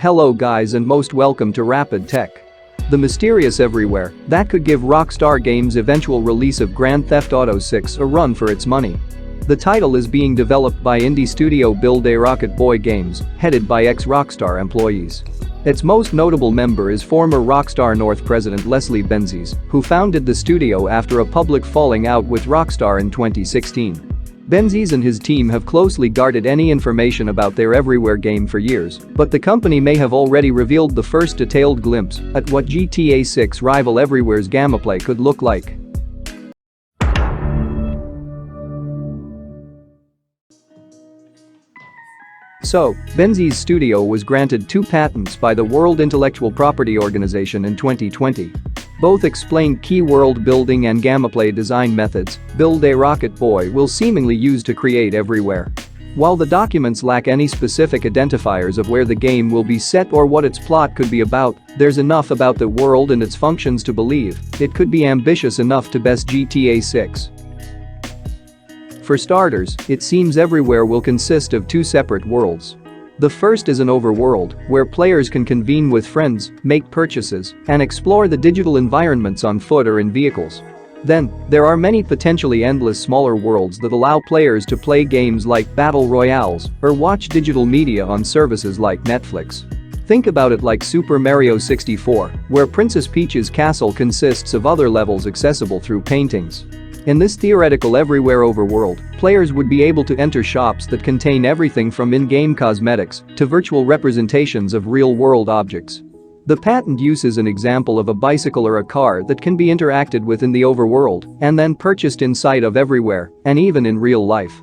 Hello guys and most welcome to Rapid Tech. The mysterious everywhere that could give Rockstar Games' eventual release of Grand Theft Auto 6 a run for its money. The title is being developed by indie studio Build a Rocket Boy Games, headed by ex-Rockstar employees. Its most notable member is former Rockstar North president Leslie Benzies, who founded the studio after a public falling out with Rockstar in 2016. Benzies and his team have closely guarded any information about their Everywhere game for years, but the company may have already revealed the first detailed glimpse at what GTA 6 rival Everywhere's gameplay could look like. So, Benzies' studio was granted 2 patents by the World Intellectual Property Organization in 2020. Both explain key world building and gameplay design methods Build a Rocket Boy will seemingly use to create Everywhere. While the documents lack any specific identifiers of where the game will be set or what its plot could be about, there's enough about the world and its functions to believe it could be ambitious enough to best GTA 6. For starters, it seems Everywhere will consist of 2 separate worlds. The first is an overworld, where players can convene with friends, make purchases, and explore the digital environments on foot or in vehicles. Then, there are many potentially endless smaller worlds that allow players to play games like battle royales or watch digital media on services like Netflix. Think about it like Super Mario 64, where Princess Peach's castle consists of other levels accessible through paintings. In this theoretical Everywhere overworld, players would be able to enter shops that contain everything from in-game cosmetics to virtual representations of real-world objects. The patent uses an example of a bicycle or a car that can be interacted with in the overworld and then purchased inside of Everywhere and even in real life.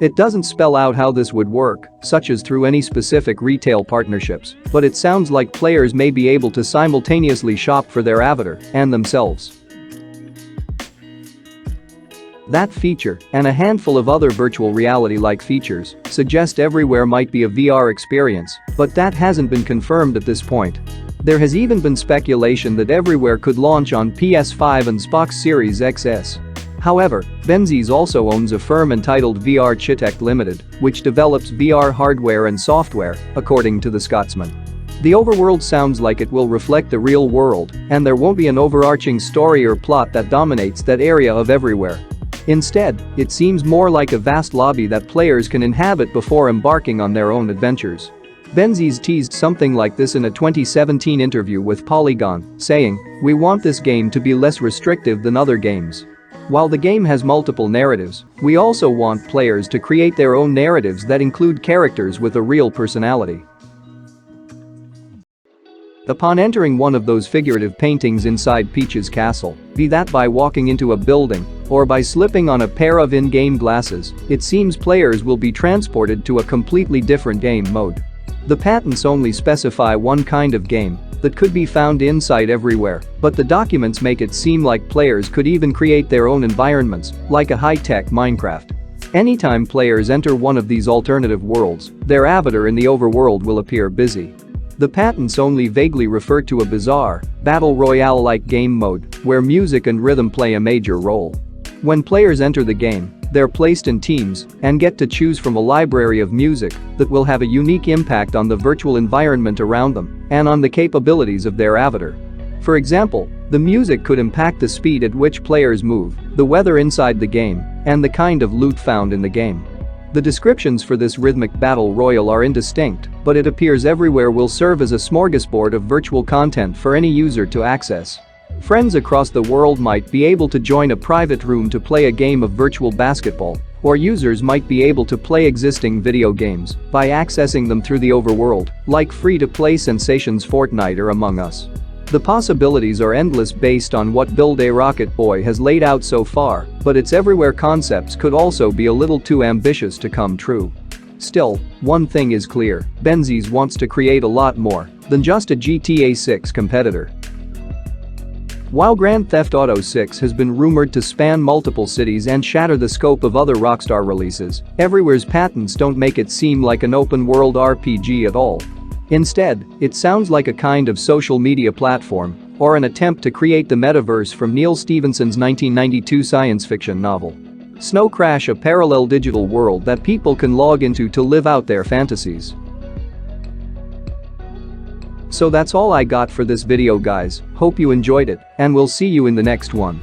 It doesn't spell out how this would work, such as through any specific retail partnerships, but it sounds like players may be able to simultaneously shop for their avatar and themselves. That feature, and a handful of other virtual reality-like features, suggest Everywhere might be a VR experience, but that hasn't been confirmed at this point. There has even been speculation that Everywhere could launch on PS5 and Xbox Series XS. However, Benzies also owns a firm entitled VR Chitect Limited, which develops VR hardware and software, according to the Scotsman. The overworld sounds like it will reflect the real world, and there won't be an overarching story or plot that dominates that area of Everywhere. Instead, it seems more like a vast lobby that players can inhabit before embarking on their own adventures. Benzies teased something like this in a 2017 interview with Polygon, saying, "We want this game to be less restrictive than other games. While the game has multiple narratives, we also want players to create their own narratives that include characters with a real personality." Upon entering one of those figurative paintings inside Peach's castle, be that by walking into a building or by slipping on a pair of in-game glasses, it seems players will be transported to a completely different game mode. The patents only specify one kind of game that could be found inside Everywhere, but the documents make it seem like players could even create their own environments, like a high-tech Minecraft. Anytime players enter one of these alternative worlds, their avatar in the overworld will appear busy. The patents only vaguely refer to a bizarre, battle royale-like game mode where music and rhythm play a major role. When players enter the game, they're placed in teams and get to choose from a library of music that will have a unique impact on the virtual environment around them and on the capabilities of their avatar. For example, the music could impact the speed at which players move, the weather inside the game, and the kind of loot found in the game. The descriptions for this rhythmic battle royale are indistinct, but it appears Everywhere will serve as a smorgasbord of virtual content for any user to access. Friends across the world might be able to join a private room to play a game of virtual basketball, or users might be able to play existing video games by accessing them through the overworld, like free-to-play sensations Fortnite or Among Us. The possibilities are endless based on what Build a Rocket Boy has laid out so far, but its Everywhere concepts could also be a little too ambitious to come true. Still, one thing is clear, Benzies wants to create a lot more than just a GTA 6 competitor. While Grand Theft Auto 6 has been rumored to span multiple cities and shatter the scope of other Rockstar releases, Everywhere's patents don't make it seem like an open-world RPG at all. Instead, it sounds like a kind of social media platform or an attempt to create the metaverse from Neal Stephenson's 1992 science fiction novel. Snow Crash, a parallel digital world that people can log into to live out their fantasies. So that's all I got for this video guys, hope you enjoyed it, and we'll see you in the next one.